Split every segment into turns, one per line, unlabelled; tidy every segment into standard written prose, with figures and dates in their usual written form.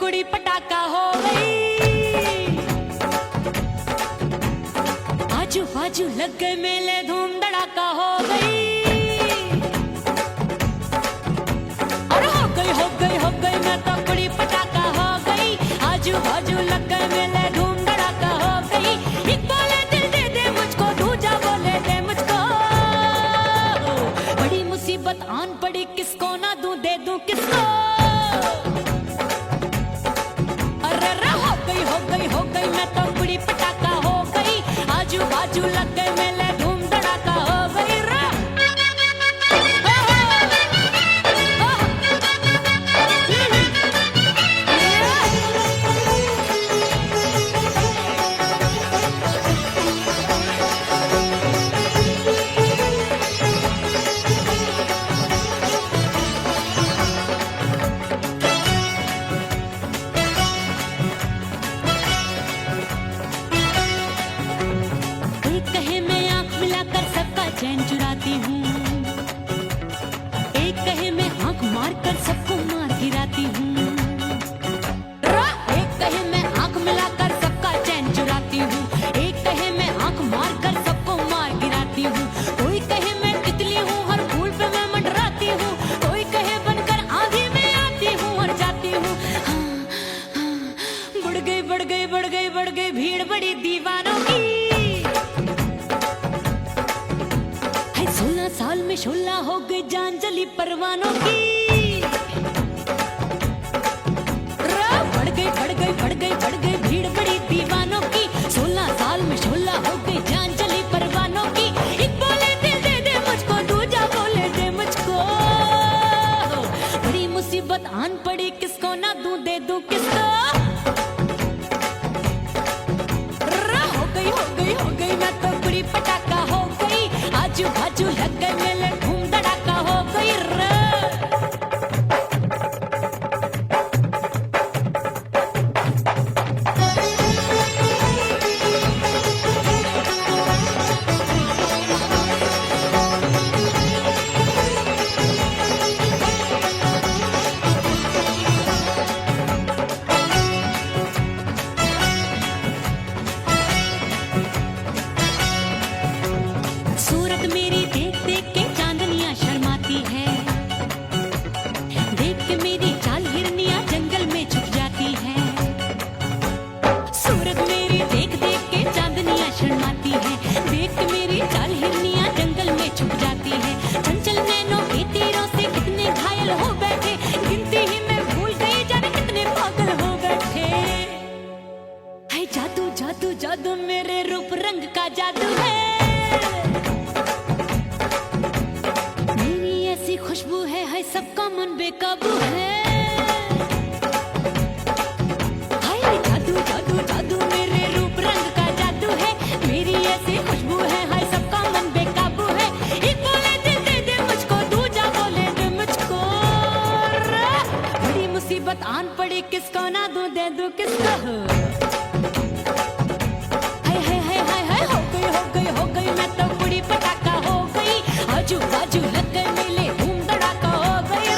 कुड़ी पटाखा हो गई। आजू बाजू लग गए मेले, धूम धड़ाका हो गई। और हो गई मैं तो कुड़ी पटाखा हो गई। आजू बाजू लग गए मेले, धूम धड़ाका हो गई। एक बोले दिल दे दे मुझको, दूजा बोले दे मुझको। बड़ी मुसीबत आन पड़ी, किसको ना दूं दे दूं किसको। हो गई मैं तो कुड़ी पटाखा हो गई। आजू बाजू लग गए मेले, धूम धड़ाका हो गई। चैन चुराती हूँ, एक कहे मैं आंख मार कर सबको मार गिराती हूँ। एक कहे मैं आंख मिलाकर सबका चैन चुराती हूँ, एक कहे मैं आंख मार कर सबको मार गिराती हूँ। कोई कहे मैं तितली हूँ, हर फूल पे मैं मंडराती हूँ। कोई कहे बनकर आंधी में आती हूँ और जाती हूँ। बढ़ गई भीड़ बड़ी दीवानों की। 16 साल में शोला हो गई, जान जली परवानों की। बढ़ गई भीड़ बड़ी दीवानों की। 16 साल में शोला हो गई, जान जली परवानों की। एक बोले दिल दे दे मुझको, दूजा बोले दे मुझको। बड़ी मुसीबत आन पड़ी, किसको ना दूं दे दूं किसको। हो गई मैं तो कुड़ी पटाखा हो गई। आजू बाजू लग गए मेले, धूम धड़ाका हो गई। सूरत मेरी देख देख के चांदनियां शर्माती है। देख के मेरी चाल हिरनियां जंगल में छुप जाती है। सूरत मेरी देख देख के चांदनियां शर्माती है। देख के मेरी चाल हिरनियां जंगल में छुप जाती है। चंचल नैनों के तीरों से कितने घायल हो बैठे, गिनती ही मैं भूल गई, जाने कितने पागल हो बैठे। है जादू जादू जादू मेरे रूप रंग का जादू है। खुशबू है सबका मन बेकाबू है। हाय जादू जादू जादू मेरे रूप रंग का जादू है। मेरी ऐसी खुशबू है सबका मन बेकाबू है। एक बोले दिल दे दे मुझको, दूजा बोले दे मुझको। बड़ी मुसीबत आन पड़ी, किसको ना दूं दे दूं किसको। हो गई मैं तो कुड़ी पटाखा हो गई। आजू बाजू लग गए मेले, धूम धड़ाका हो गई।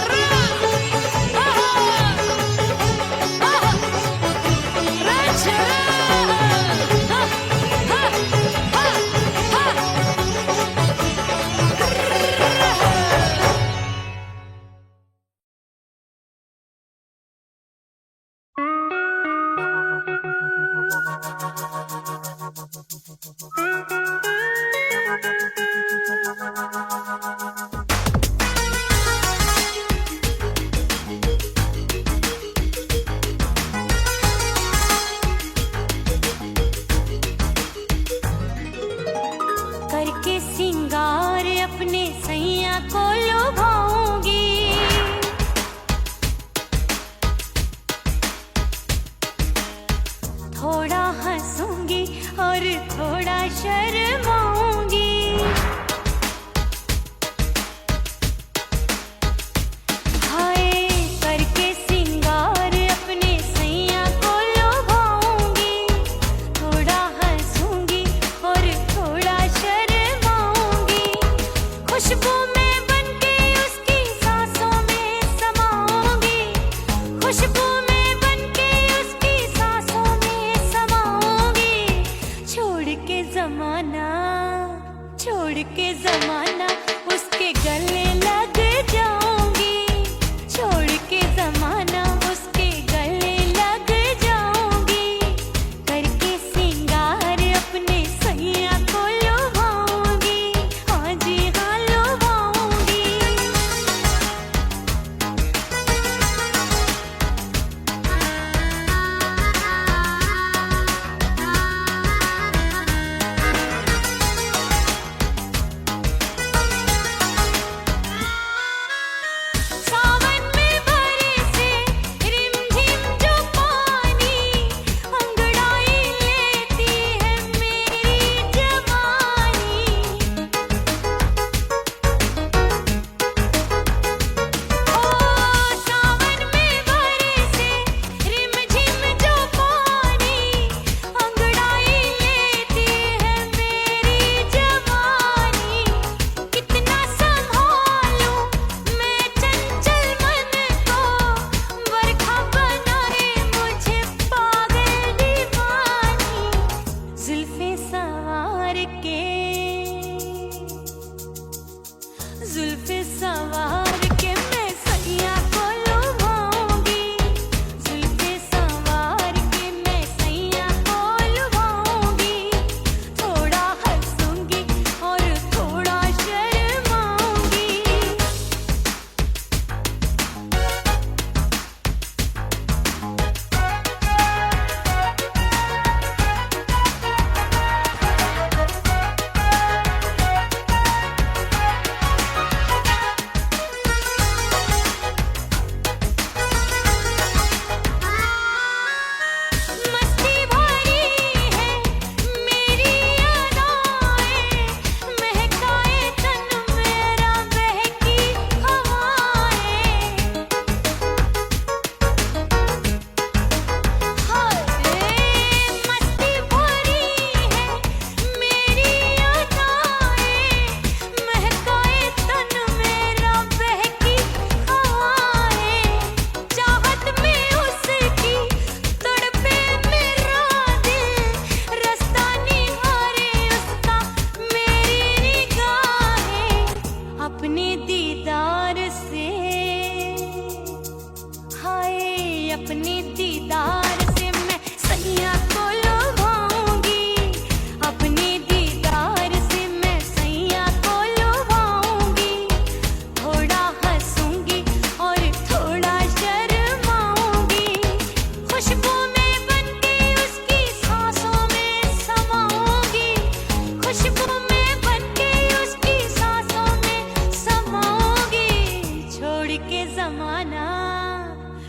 के जमाना,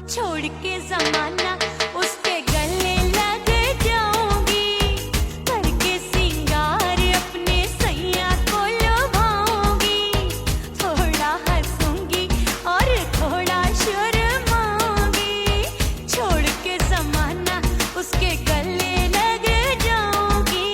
छोड़ के जमाना उसके गले लग जाऊंगी, करके सिंगार अपने सैया को लुभाऊंगी, थोड़ा हंसूंगी और थोड़ा शर्माऊंगी, छोड़ के जमाना उसके गले लग जाऊंगी।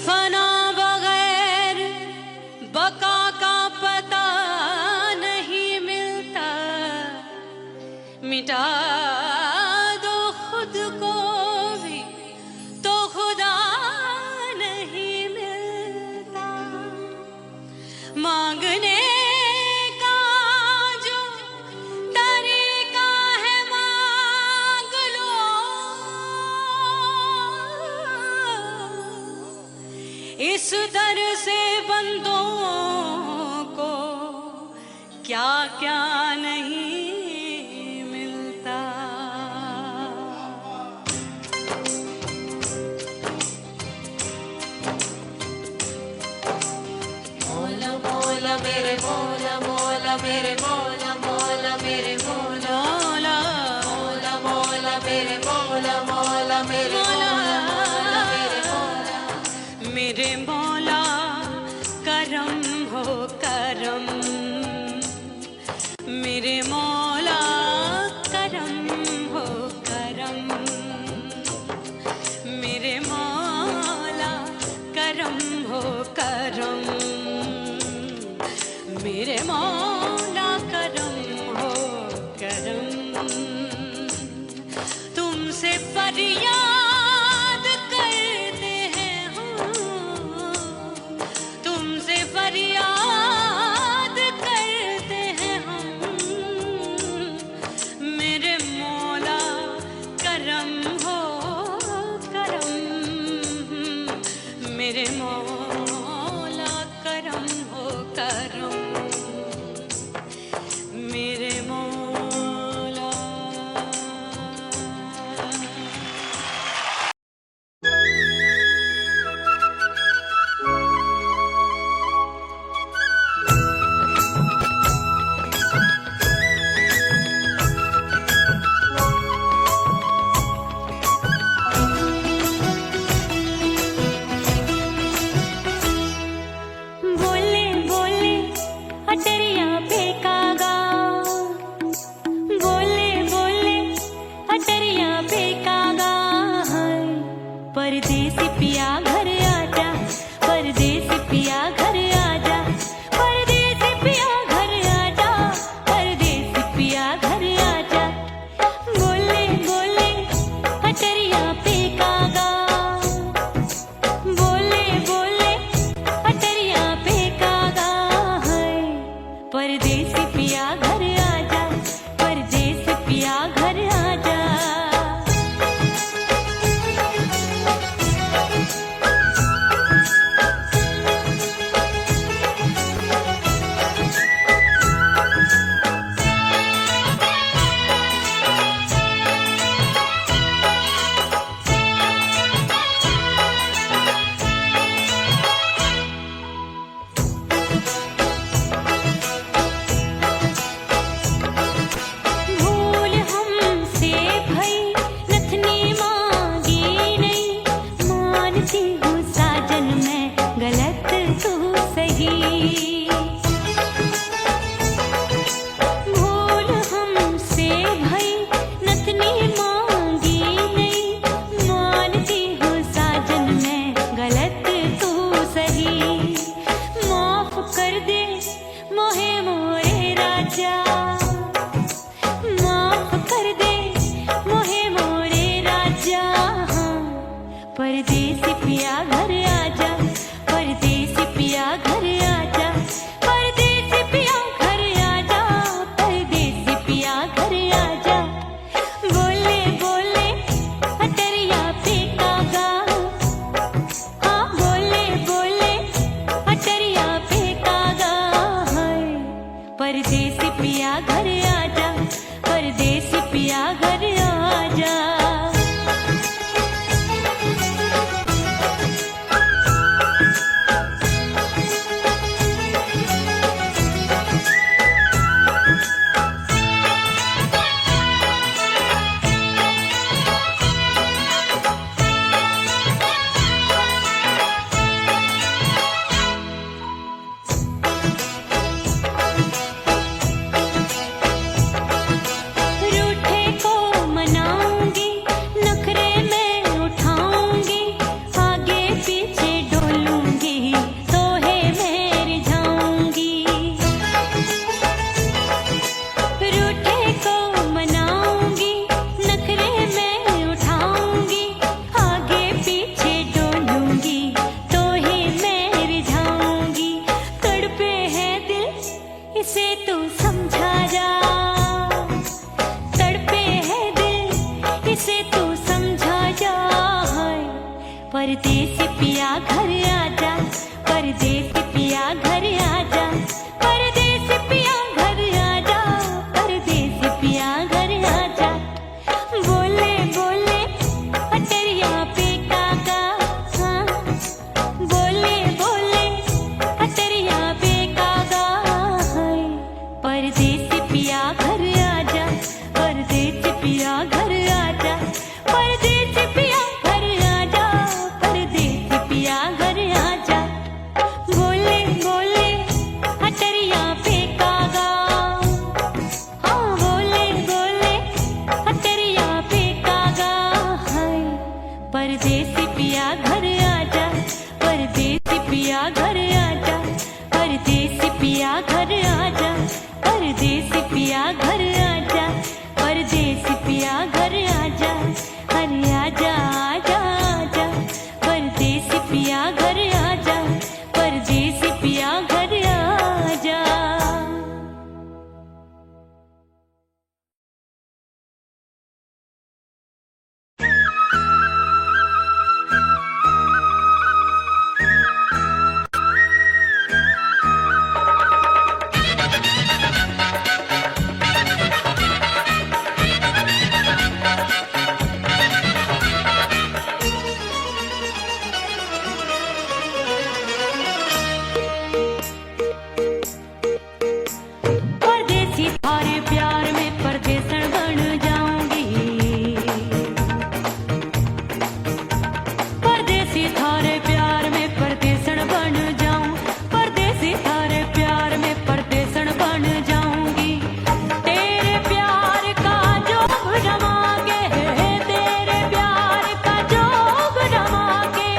फना बगैर बका का पता नहीं मिलता, मिटा दो खुद को भी तो खुदा नहीं मिलता, मांगने का जो तरीका है मांग लो, इस दर से बंदों को क्या क्या नहीं मिलता। मौला मौला मेरे मौला, मौला मेरे मौला, मौला मेरे मौला, मौला मौला मेरे मौला, मौला मेरे मौला, मौला मेरे मौला, मेरे मौला करम हो करम, मेरे मौला करम हो करम, मेरे मौला करम हो करम, मेरे मौला करम हो करम, तुमसे फरियाद करते हैं हम, तुमसे फरियाद करते हैं हम, मेरे मौला करम हो करम, मेरे मौला करम हो करम, मेरे मौला। बोले बोले अटरिया फेंकागा, बोले बोले अटरिया फेंकागा, हाय परदेसी पिया घर आजा, परदेसी पिया घर आजा, परदेसी पिया घर आजा, परदेसी पिया घर आजा, बोले बोले अटरिया फेंकागा, बोले बोले अटरिया फेंकागा, है परदेसी पिया घर आजा, परदेसी पिया घर आजा। परदेसी पिया घर आजा, परदेसी पिया घर आजा, परदेसी पिया घर आजा, परदेसी पिया घर आजा। बोले बोले अटरिया पे काका, हाँ बोले बोले अटरिया पे काका, हाय परदेसी पिया घर आजा, परदेसी पिया घर आजा, परदेसी पिया घर आजा, परदेसी पिया घर आजा। बोले बोले अटरिया पे कागा, हाँ बोले बोले अटरिया पे कागा, हाय परदेसी पिया घर आजा, परदेसी पिया घर आजा, परदेसी पिया घर आजा, परदेसी पिया घर आजा, परदेसी पिया घर आजा, अरे आजा आजा आजा, परदेसी पिया घर आजा, परदेसी पिया घर आजा। परदेसी थारे प्यार में परदेसन बन जाऊंगी, परदेसी थारे प्यार में परदेसन बन जाऊं, परदेसी थारे प्यार में परदेसन बन जाऊंगी। तेरे प्यार का जोग जमा के, तेरे प्यार का जोग जमा के,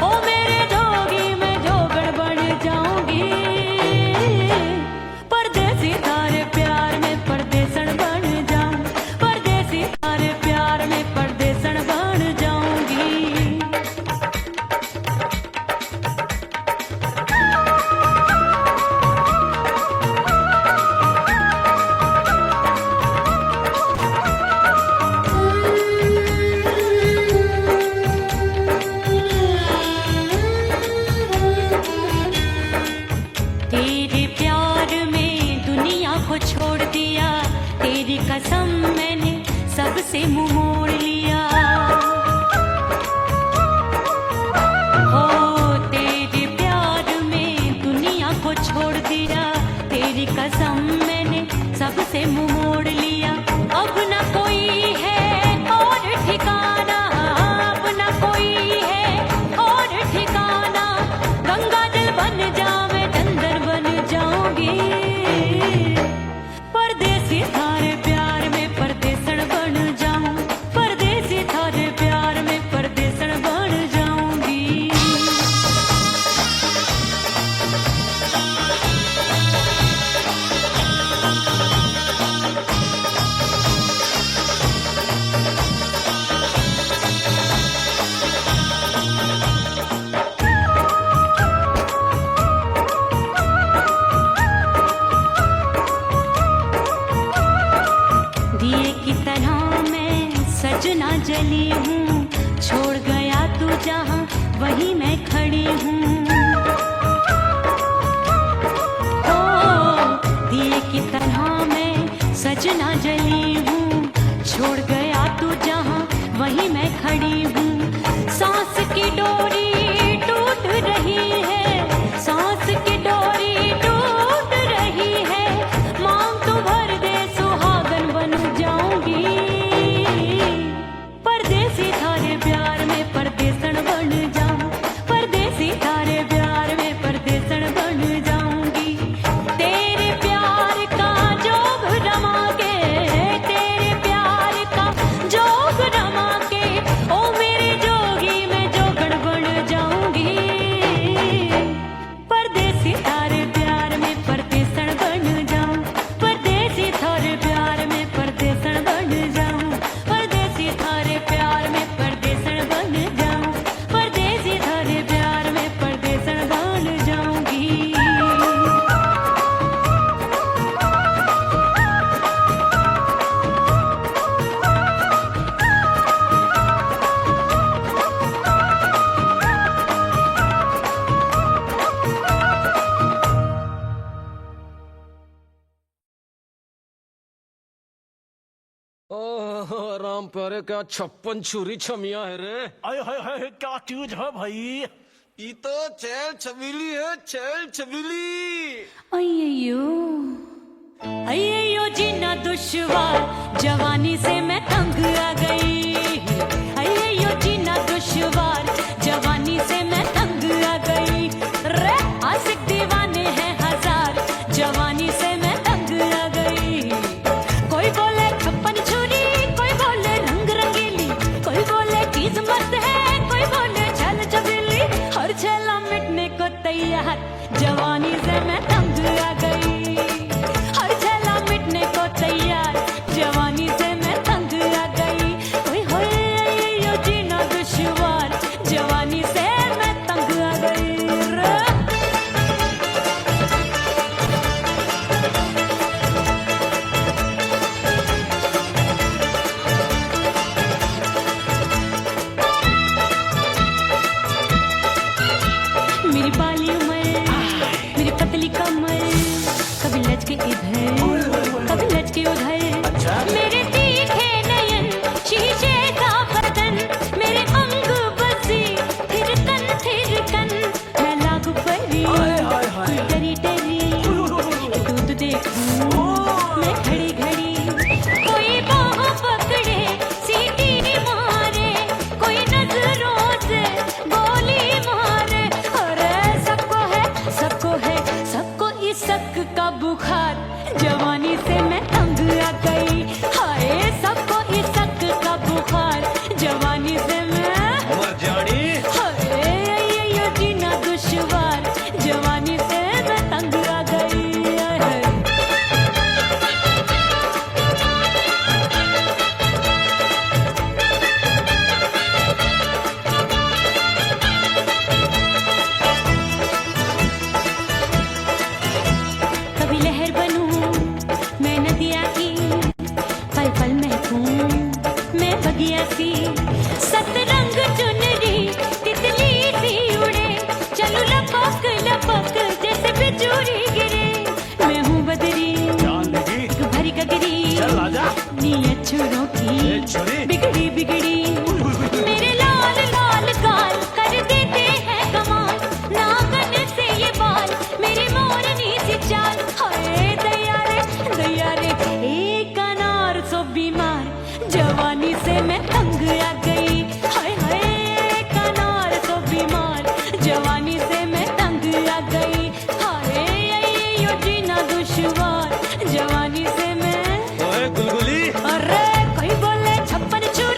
ओ मेरे जोगी मैं जोगण बन जाऊंगी। परदेसी थारे प्यार में परदेसन बन जाऊं, परदेसी थारे प्यार में परदेसन बन जाऊंगी। तेरे प्यार में दुनिया को छोड़ दिया, तेरी कसम मैंने सबसे मुंह मोड़ लिया। हो तेरे प्यार में दुनिया को छोड़ दिया, तेरी कसम मैंने सबसे मुंह मोड़ लिया। अब न कोई है और ठिकाना, अब न कोई है और ठिकाना, गंगा जल बन जावे चंदन बन जाऊंगी। परदेसी थारे प्यार में परदेसन बन जाऊं, परदेसी थारे प्यार में परदेसन बन जाऊंगी। दिए की तरह मैं सजना जली हूँ, छोड़ गया तू जहाँ वहीं मैं खड़ी हूँ। ओ दिए की तरह मैं सजना जली हूँ, छोड़ गया तू जहाँ वहीं मैं खड़ी हूँ। सांस की डोरी टूट रही है, सांस की डोरी टूट रही है, मांग तो भर दे सुहागन बन जाऊंगी। परदेसी थारे प्यार में परदेसन बन जाऊं, परदेसी
ओह राम प्यारे, क्या 56 छुरी छमिया है रे।
आय हाय हाय, क्या चीज है भाई?
ये तो चैल छबीली है, चैल छबीली।
अय्यो अय्यो जीना दुश्वार, जवानी से मैं तंग आ गई। अय्यो जीना दुश्वार, जवानी से मैं तंग आ गई। रे आशिक दीवाने हैं हजार, जवानी से मैं तंग आ गई। कोई बोले 56 छुरी, कोई बोले रंग रंगीली, कोई बोले चीज मस्त है, कोई बोले छल छबीली। हर छेला मिटने को तैयार, जवानी से मैं तंग आ गई। हर छेला मिटने को तैयार, जवानी से मैं तंग आ गई। ओए होए यो जीना दुश्वार, जवानी से मैं तंग आ गई रे। मेरी बाली उम्र, मेरी पतली कमर, कभी लचके इधर, कभी लचके उधर। मेरे तीखे नयन, शीशे का बदन, मेरे अंग बसी थिरकन। मैं लागू परी, डरी डरी, दूध देखूं मैं घड़ी घड़ी। कोई बाहों पकड़े, सीटी मारे, कोई नजरों से गोली मारे। अरे सबको इसक का बुखार, जवानी से मैं तंग आ गई। हाय सबको इसक का बुखार, जवानी से मैं
मर जानी।
हाय यो जीना दुश्वार, जवानी से मैं तंग आ गई। हाय। कभी लहर बनूं मैं नदिया की, पल पल महकूं मैं बगिया सी। सतरंग चुनरी तितली सी उड़े, चलूं लपक लपक जैसे बिजुरी गिरे। मैं हूँ बदरी,
जान लगी।
एक भरी गगरी,
चल आजा।
नीयत छुरों
ए
की
छुरी।
बिगड़ी बिगड़ी। मेरे लाल लाल गाल कर देते हैं कमाल, नागन से ये बाल, मेरी मोरनी सी चाल। हाय दैया रे एक अनार सो बीमार, जवानी से मैं तंग आ गई। हाय हाय एक अनार सो बीमार, जवानी से मैं तंग आ गई। हाय यो जीना दुश्वार, जवानी से मैं।
ओए गुलगुली,
अरे कोई बोले 56 छुरी,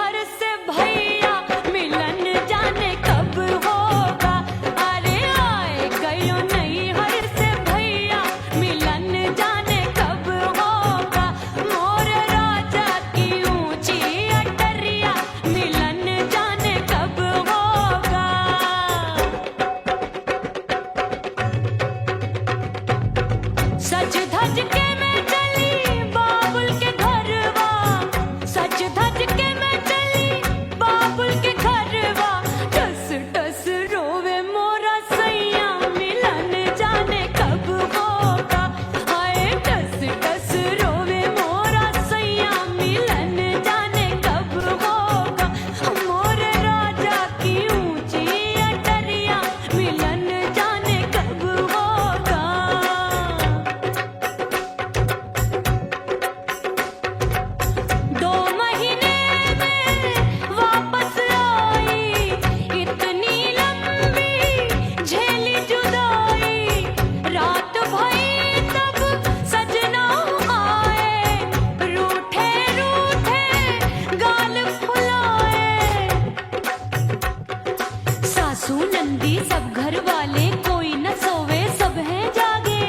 हर से भैया मिलन जाने कब होगा। अरे आए गयो नहीं हर से भैया मिलन जाने कब होगा। मोर राजा की ऊंची अटरिया मिलन जाने कब होगा। सज धज के मैं चली बाबुल के घरवा, सज धज के मैं चली बाबुल के घरवा। टस टस रोवे मोरा सैया मिलन जाने कब होगा। हाय टस टस रोवे मोरा सैया मिलन जाने कब होगा। मोर राजा की ऊंची अटरिया मिलन जाने कब होगा। 2 महीने में वापस आई इतनी लंबी झेली जुदाई। रात भई तब सजना आए रूठे रूठे गाल फुलाए। सासू नंदी सब घर वाले कोई न सोवे सब हैं जागे।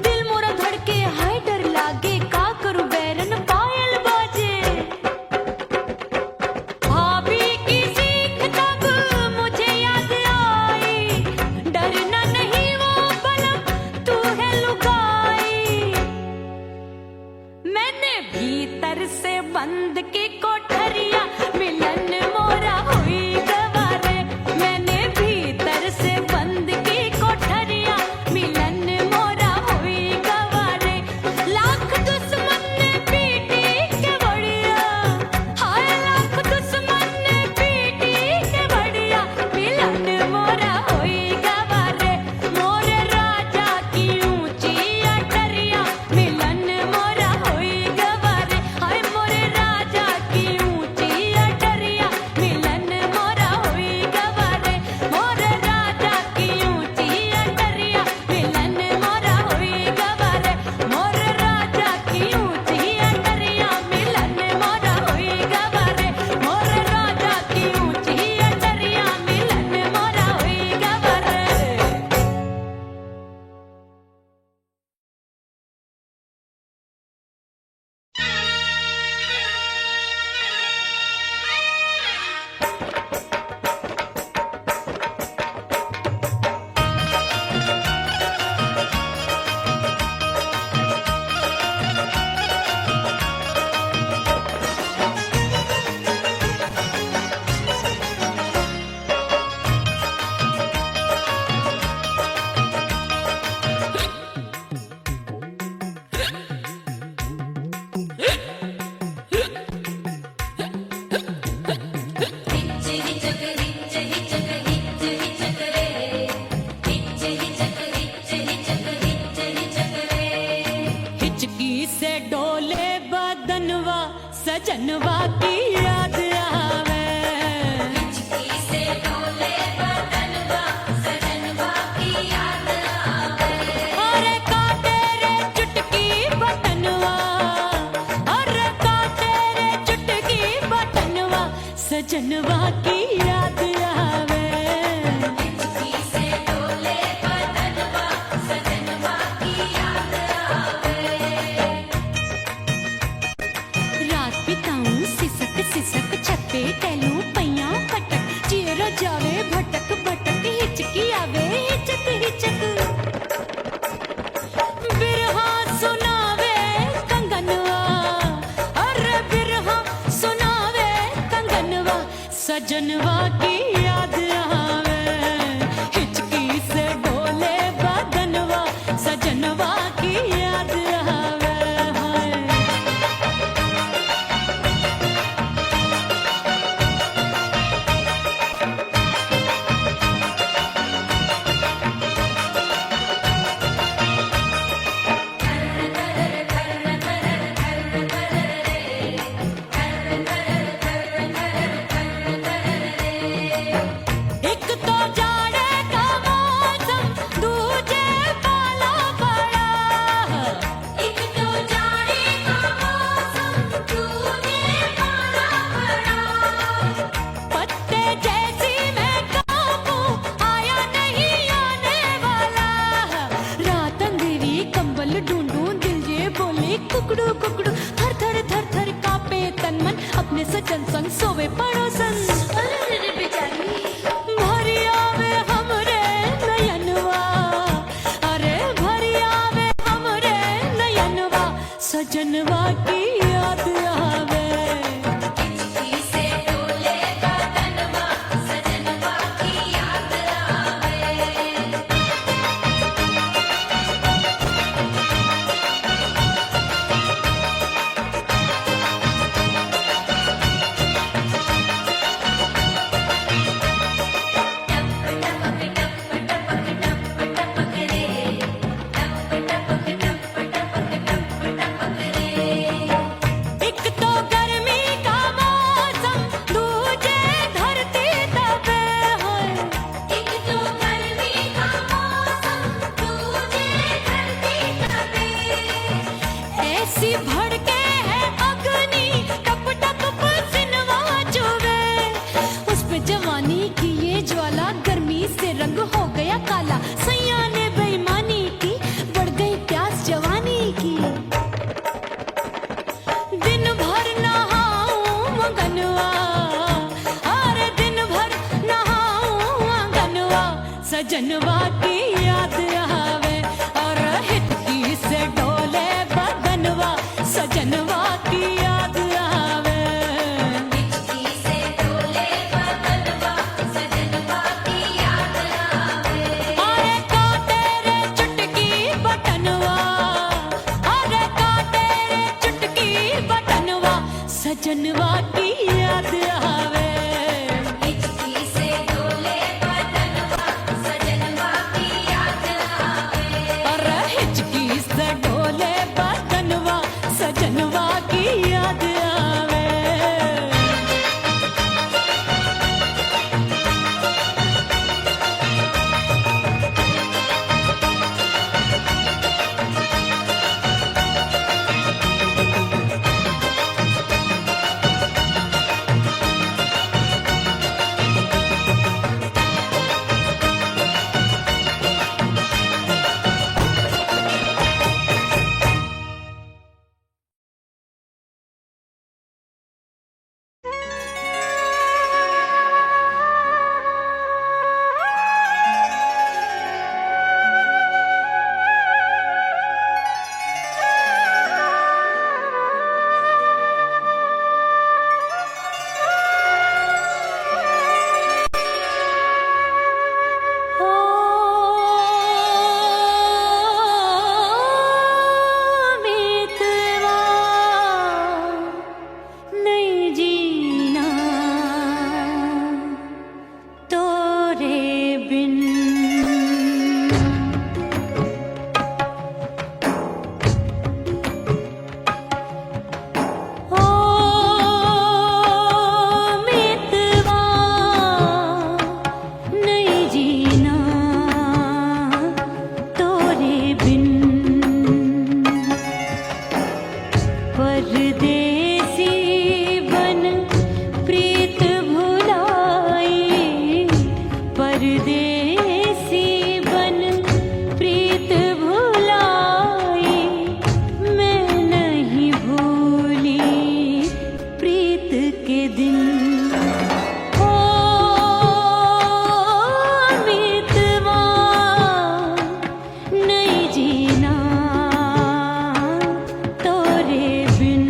दिल मोरा धड़के हाय डर लागे का करूं बैरन पायल बाजे। भाभी की सीख तब मुझे याद आई डरना नहीं वो बलम तू है लुगाई। मैंने भीतर से बंद की कोठरिया मिलन मोरा हुई गवारे। मैंने भीतर से बंद की कोठरिया मिलन मोरा हुई गवारे। लाख दुश्मन ने पीटी के बढ़िया, हाय लाख दुश्मन ने पीटी के बढ़िया मिलन मोरा हुई गवारे। मोर राजा की ऊंची अटरिया मिलन मोरा हुई गवारे। हाय मोर राजा की ऊंची अटरिया मिलन मोरा हुई गवारे। मोर राजा की ऊंची अटरिया मिलन मोरा हुई गवारे। मोर राजा की ऊंची अटरिया मिलन मोरा हुई गवारे। मोर राजा की ऊंची अटरिया मिलन मोरा हुई गवारे। हिचकी से डोले बदनवा सजनवा की याद आवे। हिचकी से डोले बदनवा सजनवा की याद आवे। अरे का तेरे चुटकी बटनवा, अरे का तेरे चुटकी बटनवा सजनवा की याद आवे। हिचकी से डोले बदनवा सजनवा की याद आवे। रात बिताऊं सिसक सिसक छत पे टहलूं पैया पटक। चेहरा जावे भटक भटक हिचकी आवे हिचक हिचक। बिरहा सुनावे कंगनवा, अरे बिरहा सुनावे कंगनवा सजनवा की याद आवे। हिचकी से डोले बदनवा सजनवा की याद आवे। हाय एक अपने सजन संग सोवे पड़ोसन। भरी आवे हमरे नयनवा, अरे भरी आवे हमरे नयनवा, सजनवा की याद आवे। एक तो गर्मी का मौसम, दूजे धरती दबे होए। एक तो गर्मी का मौसम, दूजे धरती दबे। ऐसी भड़के है अग्नि, टप टप पसीनवा चुभे। उस पे जवानी की ये ज्वाला, गर्मी से रंग हो गया काला। सैया ने बेईमानी की, बढ़ गई प्यास जवानी की। दिन भर नहाऊं आंगनवा, अरे दिन भर नहाऊं आंगनवा, सजनवा की याद आवे। और हिचकी से डोले बदनवा, सजनवा की याद आवे। हिचकी से डोले बदनवा, सजनवा की याद आवे। अरे काटे रे चुटकी बटनवा, अरे काटे रे चुटकी बटनवा, सजनवा की याद आवे। हिचकी से डोले बदनवा, सजनवा की याद आवे। अरे हिचकी से डोले बदनवा, सजनवा की याद आवे। मितवा नहीं जीना तोरे बिन। ओ मितवा नहीं जीना तोरे बिन। परदेसी बन प्रीत भुलाई, परदेसी बन प्रीत भुलाई। मैं नहीं भूली प्रीत के दिन। ओ मितवा नहीं जीना तोरे बिन।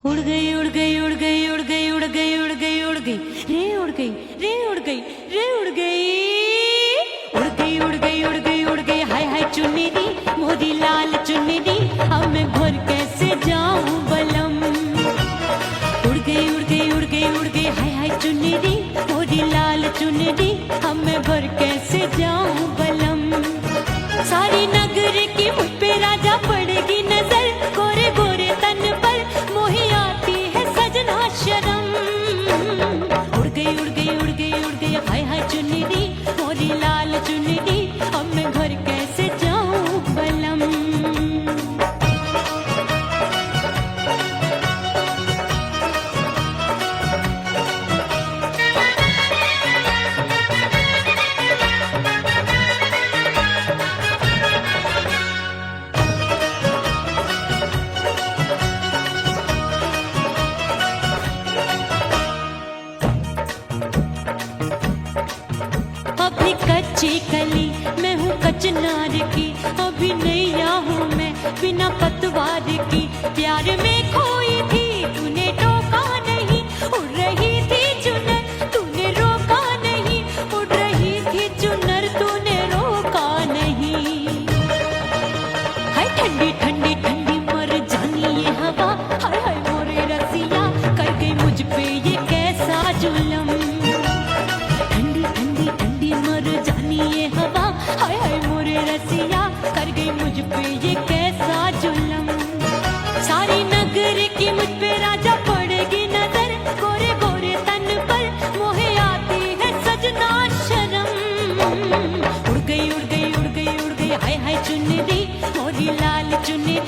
उड़ गई उड़ गई उड़ गई उड़ गई उड़ गई उड़ गई उड़ गई रे उड़ गई रे उड़ गई रे उड़ गई उड़ गई उड़ गई उड़ गई उड़ गई हाय हाय चुन्नी मोरी लाल चुन्नी अब मैं घर कैसे जाऊं बलम उड़ गई उड़ गई उड़ गई उड़ गई हाय हाय चुन्नी मोरी लाल चुन्नी अब मैं घर कैसे जाऊं बलम सारी नगर की मुझ पे राजा पड़ेगी नजर गोरे गोरे तन पर मोही आती है सजना शर्म उड़ गई उड़ गई उड़ गई उड़ गई हाय हाय चुन्नी मोरी लाल चुन्नी अब मैं घर कैसे जाऊं बलम अभी कच्ची कली मैं हूँ कचनार की अभी नैया हूँ मैं बिना पतवार की प्यार में खोई थी तूने टोका नहीं उड़ रही थी चुनर तूने रोका नहीं उड़ रही थी चुनर तूने रोका नहीं हाय ठंडी ठंडी ठंडी मर जानी ये हवा हाय हाय मोरे रसिया कर गई मुझ पे ये कैसा जुलम ठंडी ठंडी ठंडी मर जानी ये हवा हाय हाय मोरे रसिया कर गई मुझ पे ये कैसा जुलम सारी नगर की मुझ पे राजा पड़ेगी नजर गोरे गोरे तन पर मोहे आती है सजना शर्म उड़ गई उड़ गई उड़ गई उड़ गई हाय हाय चुन्नी मोरी लाल चुन्नी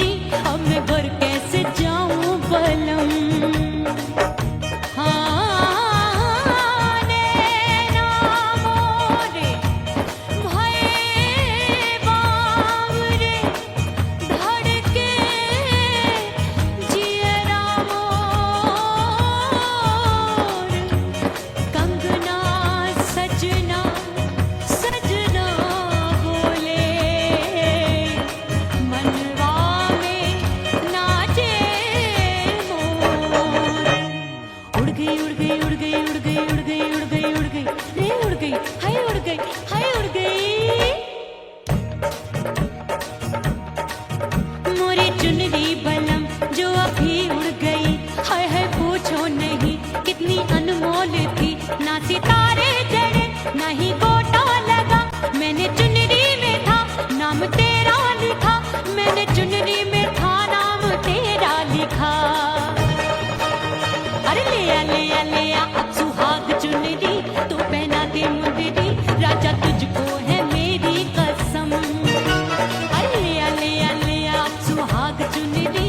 अब मैं घर कैसे जाऊं बलम चुनरी बलम जो अभी उड़ गई हाय हाय पूछो नहीं कितनी अनमोल थी ना सितारे जड़े ना ही गोटा लगा मैंने चुनरी में था नाम तेरा लिखा मैंने चुनरी में था नाम तेरा लिखा अरे ले आ अब सुहाग चुनरी तू पहना दे मुंदरी राजा तुझको है मेरी कसम अरे ले आ अब सुहाग चुनरी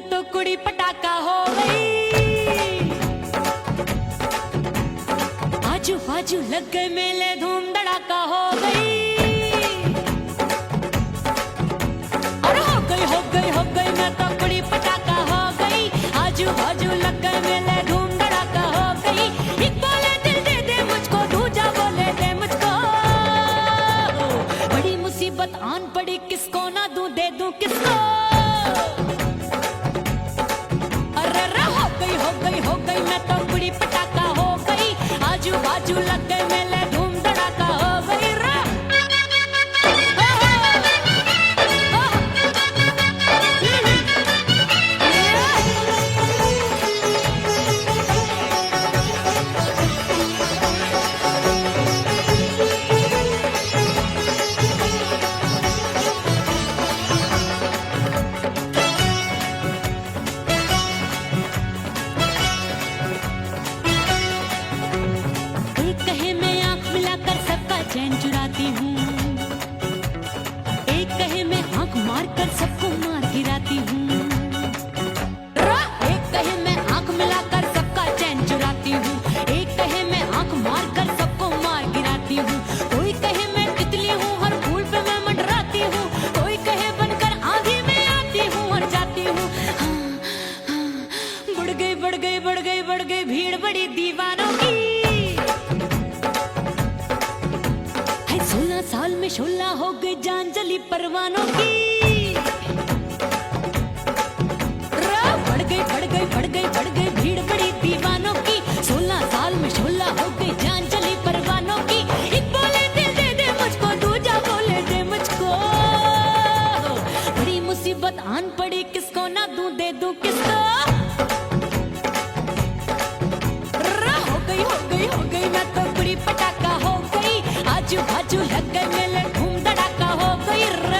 मैं तो कुड़ी पटाखा हो गई। आजू बाजू लग गए मेले, धूम धड़ाका हो गई। और हो गई मैं तो कुड़ी पटाखा हो गई। आजू बाजू लग गए मेले, धूम धड़ाका हो गई। एक बोले दिल दे दे मुझको, दूजा बोले दे मुझको। बड़ी मुसीबत आन पड़ी, किसको ना दूं दे दूं किसको। अरे हो गई मैं तो कुड़ी पटाखा हो गई। आजू बाजू लग गए मेले, धूम धड़ाका हो गई रे। एक कहे मैं आंख मिलाकर सबका चैन चुराती हूँ, एक कहे मैं आंख मारकर सबको मार गिराती हूँ। एक कहे मैं आंख मिलाकर सबका चैन चुराती हूँ, एक कहे मैं आंख मारकर सबको मार गिराती हूँ। कोई कहे मैं तितली हूँ, हर फूल पे मैं मंडराती हूँ। कोई कहे बनकर आंधी में आती हूँ और जाती हूँ। बढ़ गई भीड़ बड़ी दीवानों की। 16 साल में शोला हो गई, जान जली परवानों की। बढ़ गई भीड़ बड़ी दीवानों की। 16 साल में शोला हो गई, जान जली परवानों की। एक बोले दिल दे दे मुझको, दूजा बोले दे मुझको। बड़ी मुसीबत आन पड़ी, किसको ना दूं दे दूं किसको। हो गई मैं तो कुड़ी पटाखा हो गई। आजू बाजू लग गए मेले, धूम धड़ाका हो गई रे।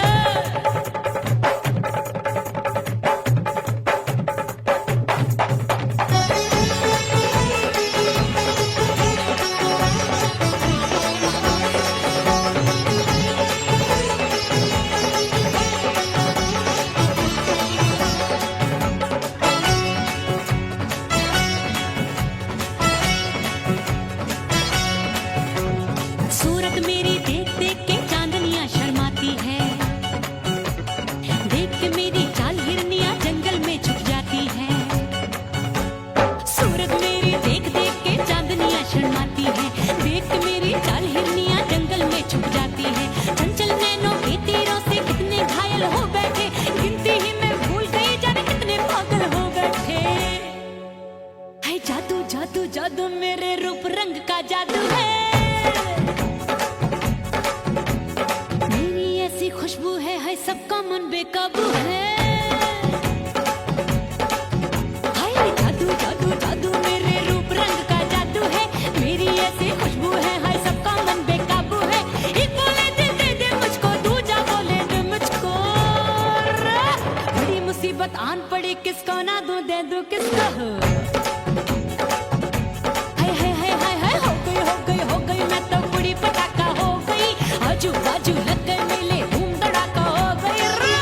सूरत मेरी देख देख के चांदनियां शर्माती है। देख के मेरी चाल हिरनियां जंगल में छुप जाती है। सूरत मेरी देख देख के चांदनियां शर्माती है। देख के मेरी चाल हिरनियां जंगल में छुप जाती है। चंचल नैनों के तीरों से कितने घायल हो बैठे, गिनती ही मैं भूल गई जाने कितने पागल हो बैठे। है जादू जादू जादू मेरे रूप रंग का जादू है। ऐसी खुशबू है सबका मन बेकाबू है। हाय जादू जादू जादू मेरे रूप रंग का जादू है। मेरी ऐसी खुशबू है, हाय सबका मन बेकाबू है। एक बोले दिल दे दे मुझको, दूजा बोले दे मुझको। बड़ी मुसीबत आन पड़ी, किसको ना दूं दे दूं किसको। हो गई मैं तो कुड़ी पटाखा हो गई। आजू बाजू लग गए मेले, धूम धड़ाका हो गई रे।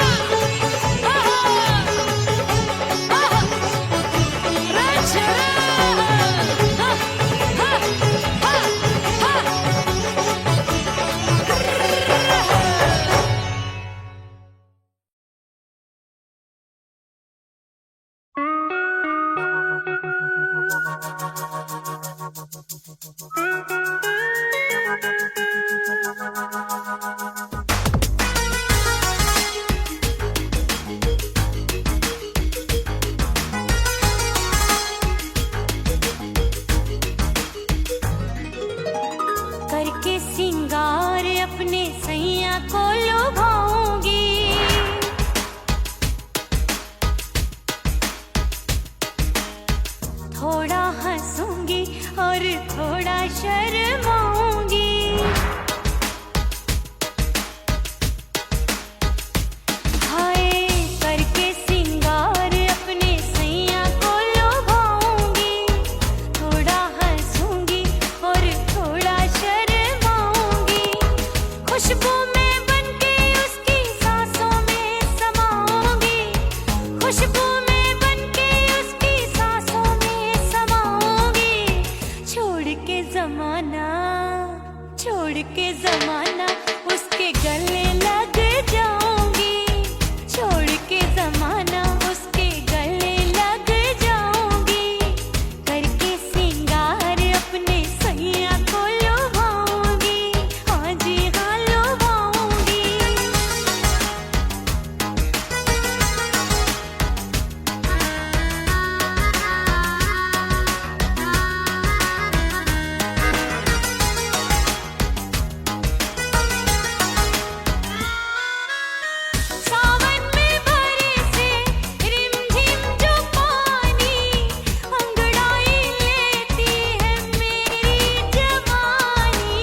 करके सिंगार अपने सैया को लुभाऊंगी। थोड़ा हंसूंगी और थोड़ा शर्माऊंगी। हाय करके सिंगार अपने सैया को लुभाऊंगी। थोड़ा हंसूंगी और थोड़ा शर्माऊंगी। खुशबू में बनके उसकी सांसों में समाऊंगी। खुशबू में छोड़ के जमाना उसके गले लग जाऊंगी, छोड़ के जमाना उसके गले लग जाऊंगी, करके सिंगार अपने सैया को लुभाऊंगी, हाँ जी हाँ लुभाऊंगी। सावन में बरसे रिमझिम जो पानी, अंगड़ाई लेती है मेरी जवानी।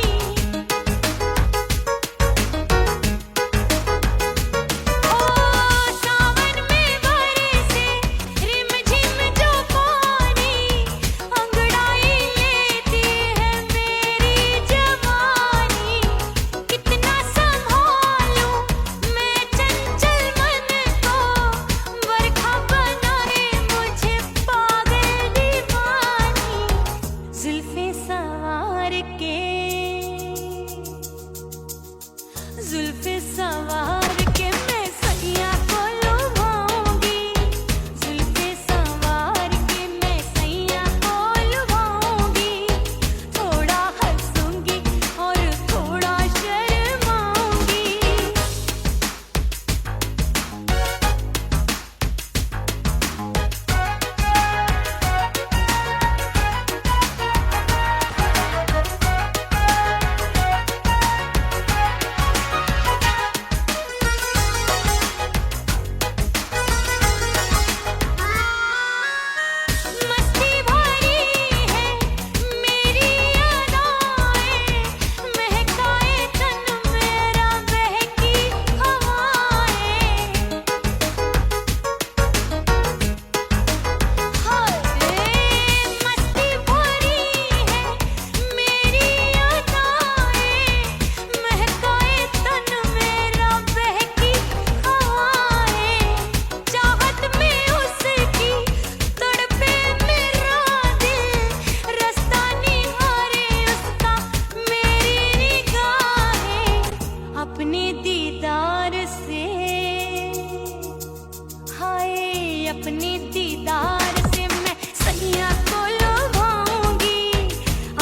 ओ सावन में बरसे रिमझिम जो पानी, अंगड़ाई लेती है मेरी जवानी। कितना संभालूं मैं चंचल मन को, बरखा बनाए मुझे पागल दीवानी। जुल्फे सवार के, जुल्फे सवार के मैं सैया को लुभाऊंगी, जुल्फे सवार के मैं सैया को लुभाऊंगी। थोड़ा हंसूंगी और थोड़ा शर्माऊंगी। मस्ती भरी है मेरी अदाएं, महकाए तन मेरा बहकी हवाएं। हाय मस्ती भरी है मेरी अदाएं, महकाए तन मेरा बहकी हवाएं। चाहत में उसकी तड़पे मेरा दिल, रास्ता निहारे उसका मेरी निगाहें। अपने दीदार से, हाय अपने दीदार से मैं सैया को लुभाऊंगी,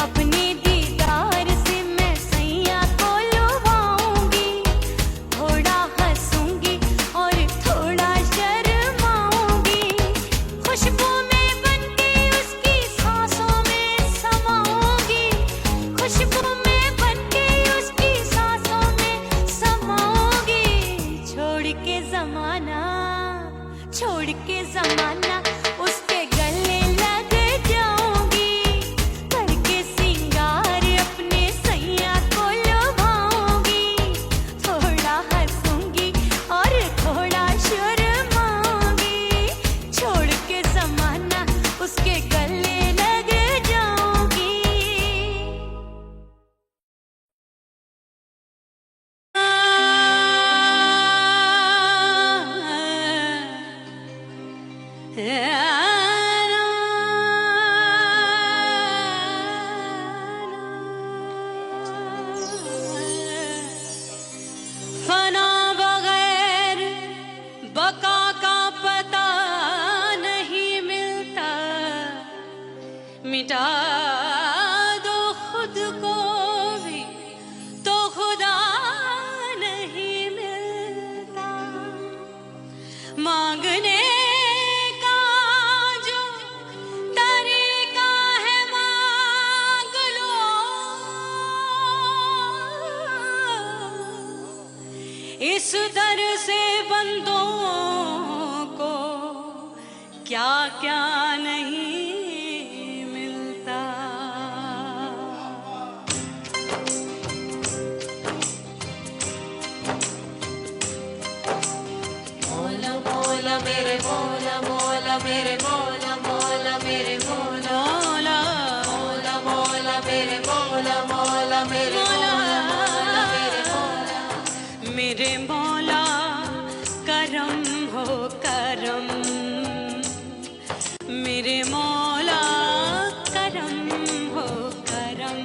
अपने दीदार से मैं सैया को लुभाऊंगी। थोड़ा हंसूंगी और थोड़ा शर्माऊंगी। खुशबू में बनके उसकी सांसों में समाऊंगी, खुशबू में बनके उसकी सांसों में समाऊंगी। छोड़ के जमाना, छोड़ के जमाना उसके गले लग जाऊंगी, करके सिंगार अपने सैया को लुभाऊंगी। थोड़ा हंसूंगी और थोड़ा शर्माऊंगी। छोड़ के जमाना उसके गले लग जाऊंगी। फना बगैर बका का पता नहीं मिलता, मिटा दो खुद को भी तो खुदा नहीं मिलता। मांगने का जो तरीका है मांग लो, इस दर से बंदों को क्या क्या नहीं मिलता। मौला मौला मेरे मौला, मौला मेरे मौला, मौला मेरे मौला, मौला मौला मेरे मौला, मौला मेरे मौला, मौला मेरे मौला। मेरे मौला करम हो करम, मेरे मौला करम हो करम।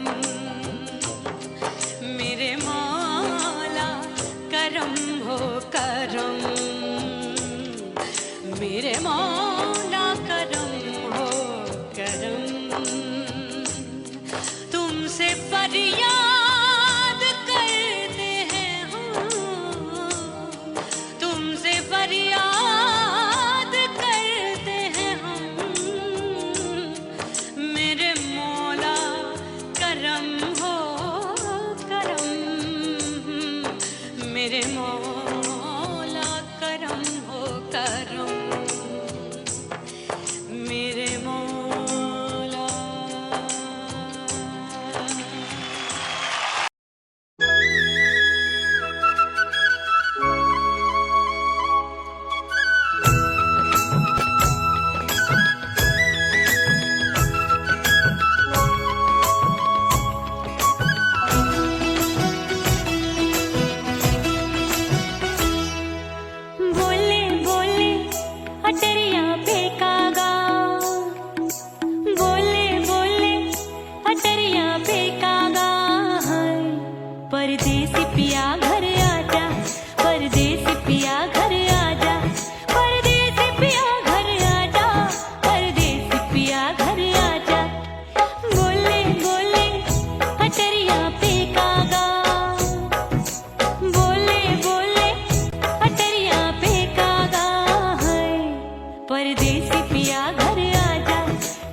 परदेसी पिया घर आजा,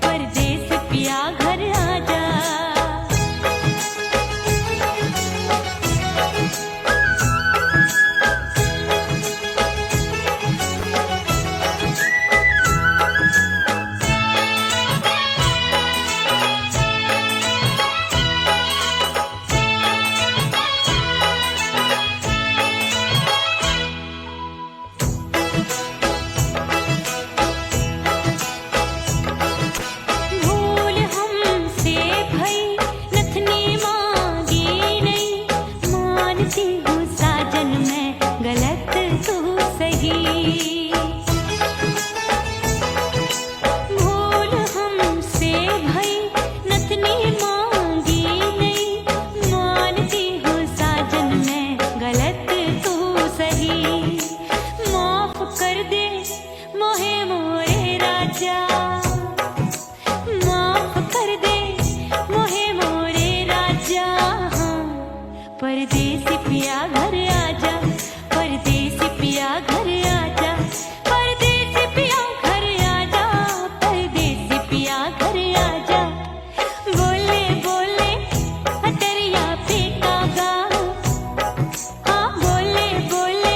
परदेसी पिया घर आजा। भूल हमसे भई नथनी मांगी नहीं, मानती हूँ साजन मैं गलत तू सही। भूल हमसे भई नथनी मांगी नहीं, मानती हूँ साजन मैं गलत तू सही। माफ कर दे मोहे मोरे राजा, माफ कर दे मोहे मोरे राजा। हाँ, परदेसी पिया घर आजा, परदेसी पिया घर आजा, परदेसी पिया घर आजा, परदेसी पिया घर आजा। बोले बोले अटरिया पे कागा, हाँ बोले बोले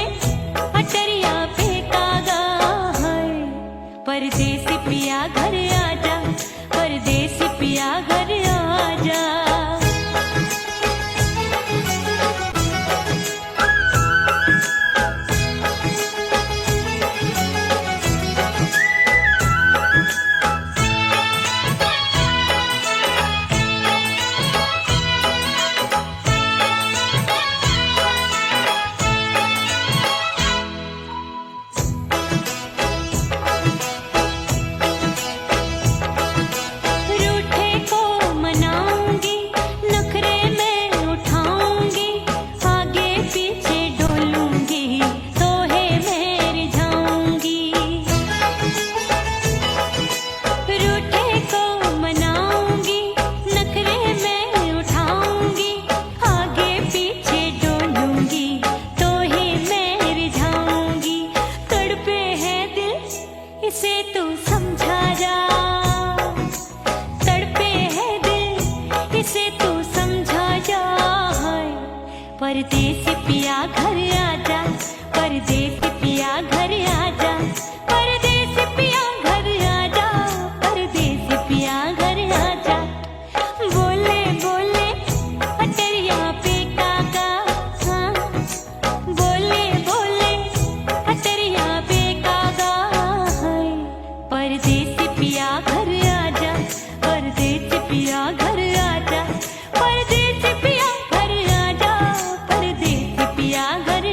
अटरिया पे कागा। हाय, परदेसी पिया घर आजा, परदेसी पिया घर आजा। रूठे को मनाऊंगी, नखरे में उठाऊंगी, आगे पीछे डोलूंगी, तोहे मैं रिझाऊंगी। रूठे को मनाऊंगी, नखरे में उठाऊंगी, आगे पीछे डोलूंगी, तोहे मैं रिझाऊंगी। तड़पे है दिल इसे तू समझा जा, तड़पे है दिल इसे तू समझा जा। हाय, परदेसी पिया घर आजा, परदेसी पिया घर आजा, परदेसी पिया घर आजा, परदेसी पिया घर आजा। बोले बोले अटरिया पे कागा, हाँ बोले बोले अटरिया पे कागा। हाय, परदेसी पिया घर आजा, परदेसी पिया घर आजा, परदेसी पिया घर आजा, परदेसी पिया घर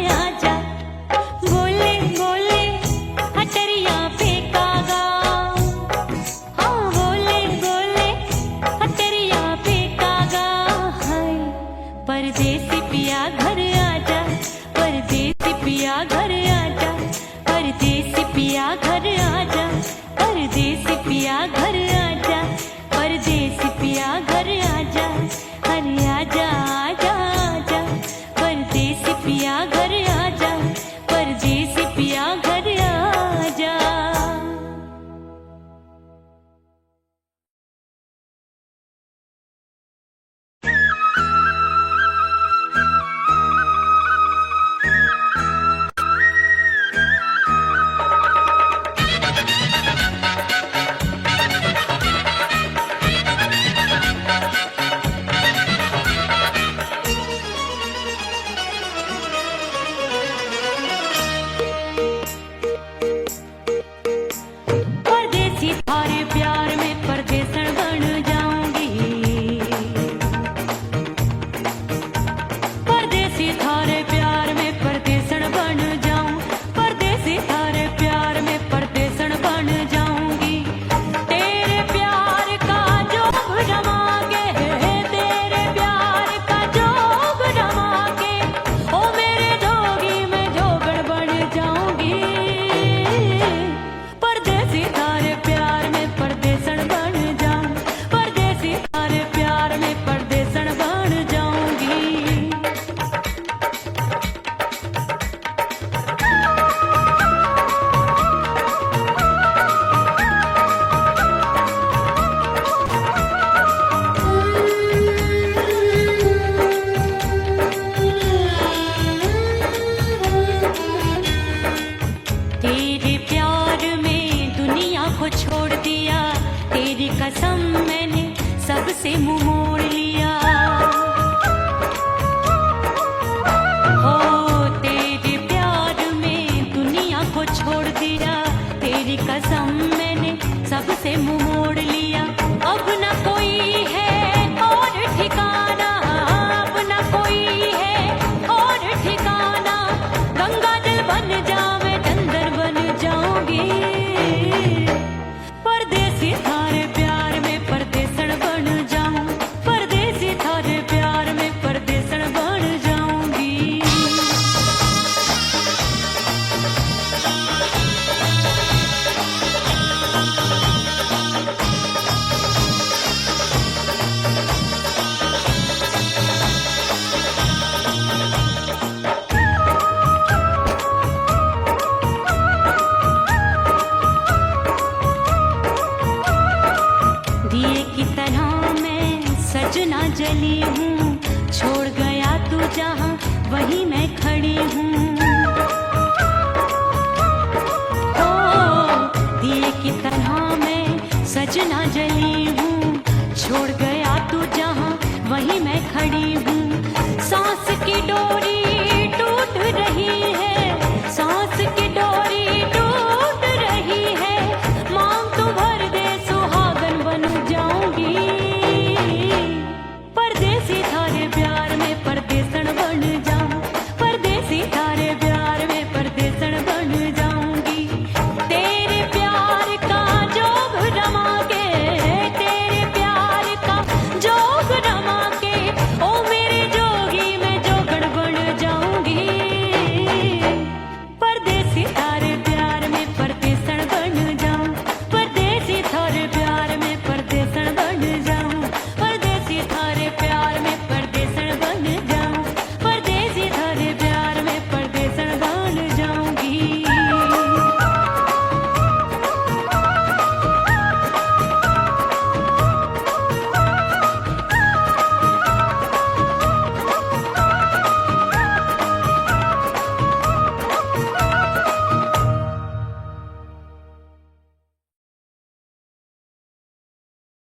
को छोड़ दिया, तेरी कसम मैंने सबसे मुंह मोड़ लिया। हो तेरे प्यार में दुनिया को छोड़ दिया, तेरी कसम मैंने सबसे मुंह मोड़ लिया। अब न कोई है और ठिकाना, अब न कोई है और ठिकाना। गंगा जल बन जावे, चंदन बन जाऊंगी। परदेसी थारे प्यार में परदेसण बन जाऊं, परदेसी थारे प्यार में परदेसण बन जाऊंगी। दिए की तरह मैं सजना जली हूँ, छोड़ गया तू जहाँ वहीं मैं खड़ी हूँ। ओ दिए की तरह मैं सजना जली हूँ, छोड़ गया तू जहाँ वहीं मैं खड़ी हूँ। सांस की डोरी